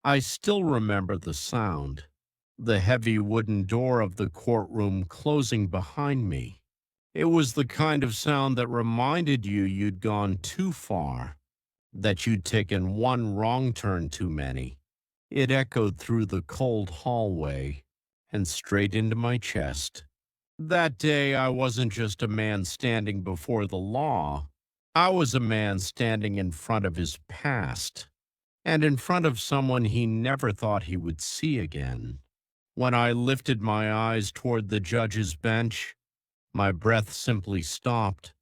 I still remember the sound, the heavy wooden door of the courtroom closing behind me. It was the kind of sound that reminded you you'd gone too far, that you'd taken one wrong turn too many. It echoed through the cold hallway and straight into my chest. That day, I wasn't just a man standing before the law. I was a man standing in front of his past, and in front of someone he never thought he would see again. When I lifted my eyes toward the judge's bench, my breath simply stopped.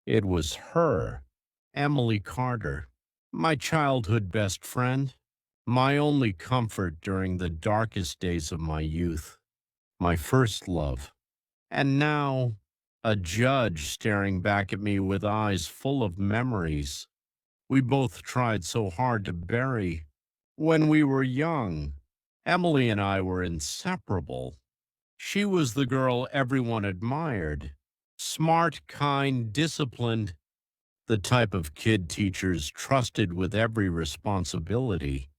It was her, Emily Carter, my childhood best friend, my only comfort during the darkest days of my youth, my first love. And now, a judge staring back at me with eyes full of memories we both tried so hard to bury. When we were young, Emily and I were inseparable. She was the girl everyone admired. Smart, kind, disciplined, the type of kid teachers trusted with every responsibility.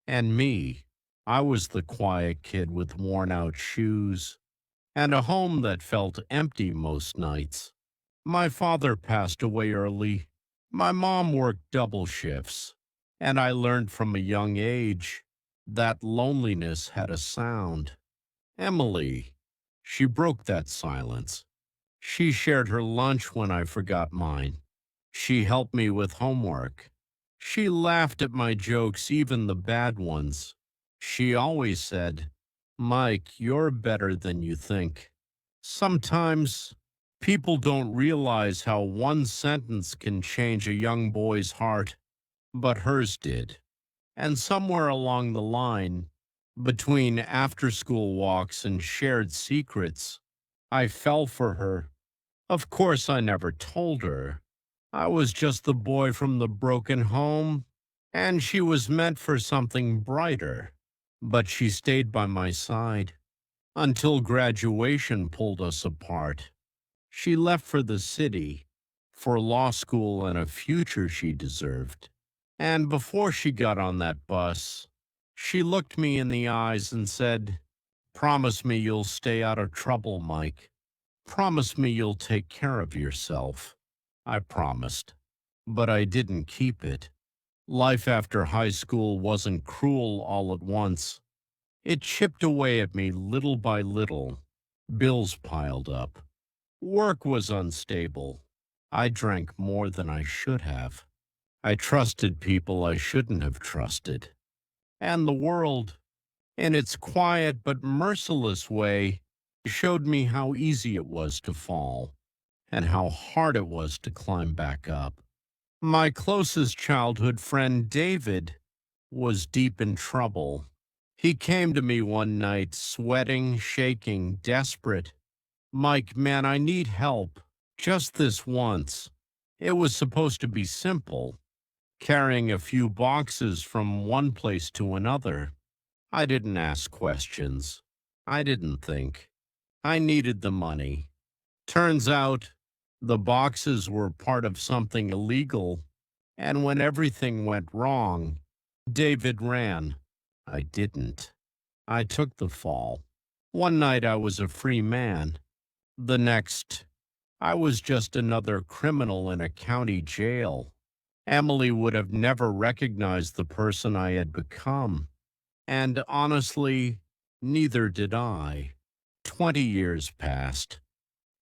And me, I was the quiet kid with worn out shoes and a home that felt empty most nights. My father passed away early. My mom worked double shifts, and I learned from a young age that loneliness had a sound. Emily, she broke that silence. She shared her lunch when I forgot mine. She helped me with homework. She laughed at my jokes, even the bad ones. She always said, "Mike, you're better than you think." Sometimes people don't realize how one sentence can change a young boy's heart, but hers did. And somewhere along the line, between after school walks and shared secrets, I fell for her. Of course, I never told her. I was just the boy from the broken home, and she was meant for something brighter. But she stayed by my side until graduation pulled us apart. She left for the city, for law school and a future she deserved. And before she got on that bus, she looked me in the eyes and said, "Promise me you'll stay out of trouble, Mike. Promise me you'll take care of yourself." I promised, but I didn't keep it. Life after high school wasn't cruel all at once. It chipped away at me little by little. Bills piled up. Work was unstable. I drank more than I should have. I trusted people I shouldn't have trusted. And the world, in its quiet but merciless way, showed me how easy it was to fall and how hard it was to climb back up. My closest childhood friend, David, was deep in trouble. He came to me one night, sweating, shaking, desperate. "Mike, man, I need help. Just this once." It was supposed to be simple, carrying a few boxes from one place to another. I didn't ask questions. I didn't think. I needed the money. Turns out, the boxes were part of something illegal, and when everything went wrong, David ran. I didn't. I took the fall. One night I was a free man. The next, I was just another criminal in a county jail. Emily would have never recognized the person I had become. And honestly, neither did I. 20 years passed.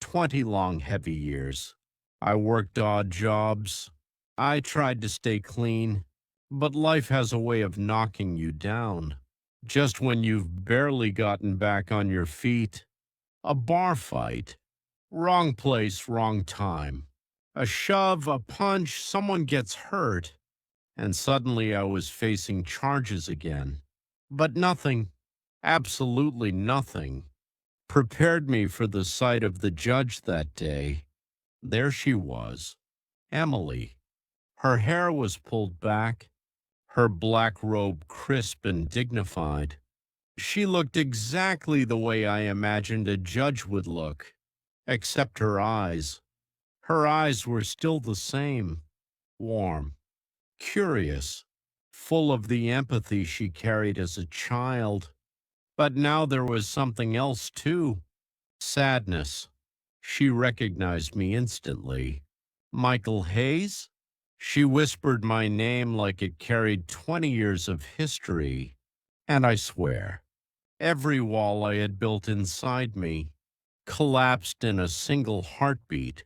20 long, heavy years. I worked odd jobs. I tried to stay clean. But life has a way of knocking you down. Just when you've barely gotten back on your feet. A bar fight. Wrong place, wrong time. A shove, a punch, someone gets hurt. And suddenly I was facing charges again. But nothing, absolutely nothing, prepared me for the sight of the judge that day. There she was, Emily. Her hair was pulled back, her black robe crisp and dignified. She looked exactly the way I imagined a judge would look, except her eyes. Her eyes were still the same, warm, curious, full of the empathy she carried as a child. But now there was something else too, sadness. She recognized me instantly. Michael Hayes? She whispered my name like it carried 20 years of history. And I swear, every wall I had built inside me collapsed in a single heartbeat.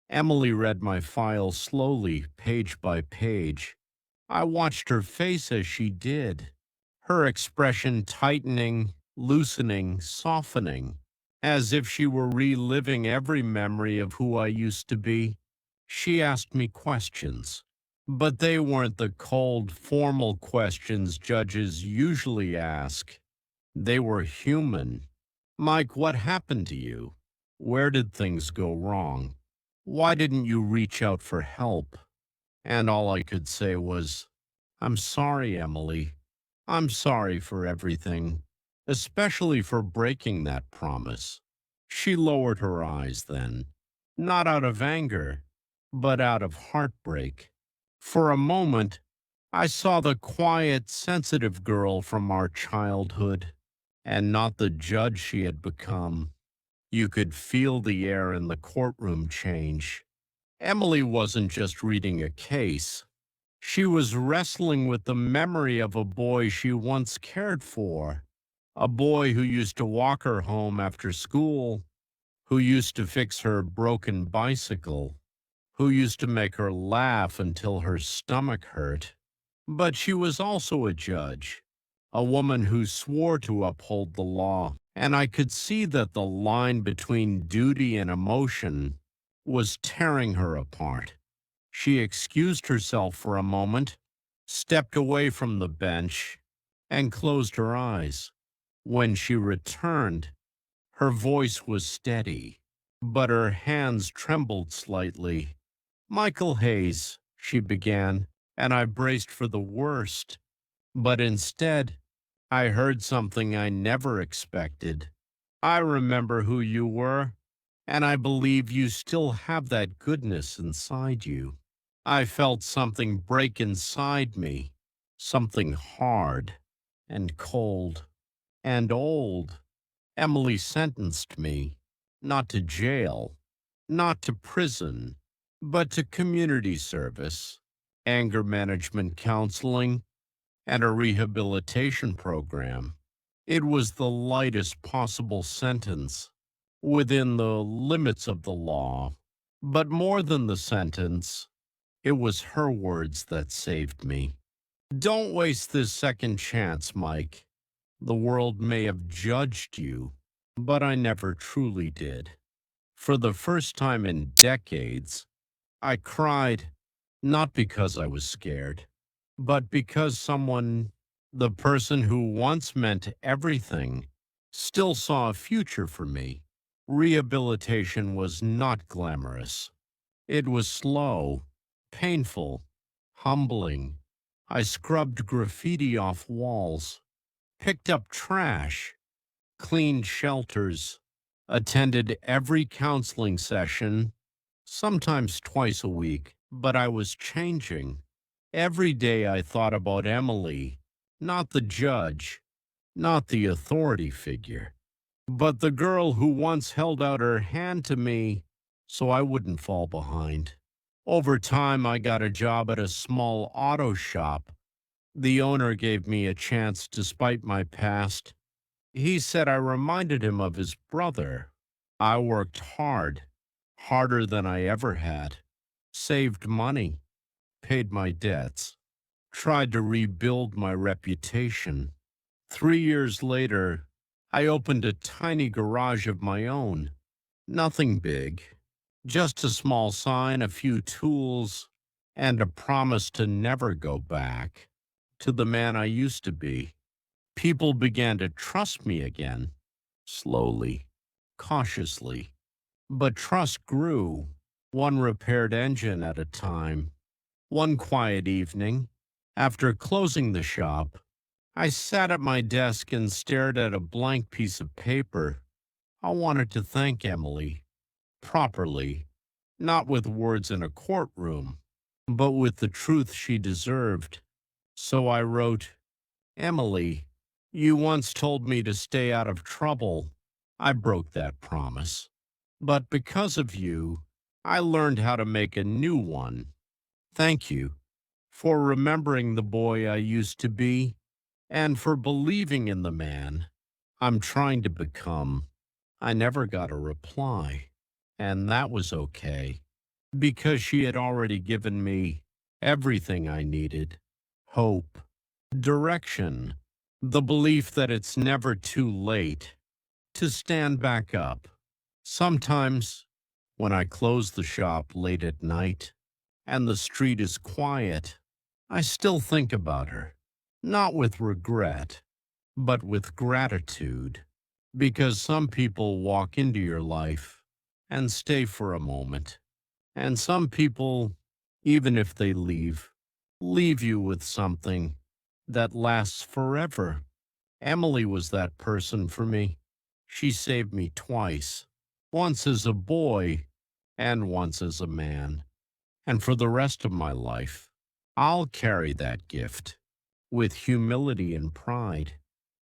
Emily read my file slowly, page by page. I watched her face as she did, her expression tightening, loosening, softening, as if she were reliving every memory of who I used to be. She asked me questions, but they weren't the cold, formal questions judges usually ask. They were human. Mike, what happened to you? Where did things go wrong? Why didn't you reach out for help? And all I could say was, I'm sorry, Emily. I'm sorry for everything, especially for breaking that promise. She lowered her eyes then, not out of anger, but out of heartbreak. For a moment, I saw the quiet, sensitive girl from our childhood, and not the judge she had become. You could feel the air in the courtroom change. Emily wasn't just reading a case. She was wrestling with the memory of a boy she once cared for, a boy who used to walk her home after school, who used to fix her broken bicycle, who used to make her laugh until her stomach hurt. But she was also a judge, a woman who swore to uphold the law, and I could see that the line between duty and emotion was tearing her apart. She excused herself for a moment, stepped away from the bench, and closed her eyes. When she returned, her voice was steady, but her hands trembled slightly. Michael Hayes, she began, and I braced for the worst. But instead, I heard something I never expected. I remember who you were, and I believe you still have that goodness inside you. I felt something break inside me, something hard and cold and old. Emily sentenced me, not to jail, not to prison, but to community service, anger management counseling, and a rehabilitation program. It was the lightest possible sentence within the limits of the law. But more than the sentence, it was her words that saved me. Don't waste this second chance, Mike. The world may have judged you, but I never truly did. For the first time in decades, I cried, not because I was scared, but because someone, the person who once meant everything, still saw a future for me. Rehabilitation was not glamorous. It was slow, painful, humbling. I scrubbed graffiti off walls, picked up trash, cleaned shelters, attended every counseling session, sometimes twice a week, but I was changing. Every day I thought about Emily, not the judge, not the authority figure, but the girl who once held out her hand to me so I wouldn't fall behind. Over time, I got a job at a small auto shop. The owner gave me a chance despite my past. He said I reminded him of his brother. I worked hard, harder than I ever had, saved money, paid my debts, tried to rebuild my reputation. 3 years later, I opened a tiny garage of my own. Nothing big, just a small sign, a few tools, and a promise to never go back to the man I used to be. People began to trust me again, slowly, cautiously. But trust grew, one repaired engine at a time. One quiet evening, after closing the shop, I sat at my desk and stared at a blank piece of paper. I wanted to thank Emily, properly, not with words in a courtroom, but with the truth she deserved. So I wrote, Emily, you once told me to stay out of trouble. I broke that promise. But because of you, I learned how to make a new one. Thank you for remembering the boy I used to be and for believing in the man I'm trying to become. I never got a reply, and that was okay because she had already given me everything I needed: hope, direction, the belief that it's never too late to stand back up. Sometimes, when I close the shop late at night and the street is quiet, I still think about her, not with regret, but with gratitude. Because some people walk into your life and stay for a moment, and some people, even if they leave you with something that lasts forever. Emily was that person for me. She saved me twice, once as a boy and once as a man. And for the rest of my life, I'll carry that gift with humility and pride.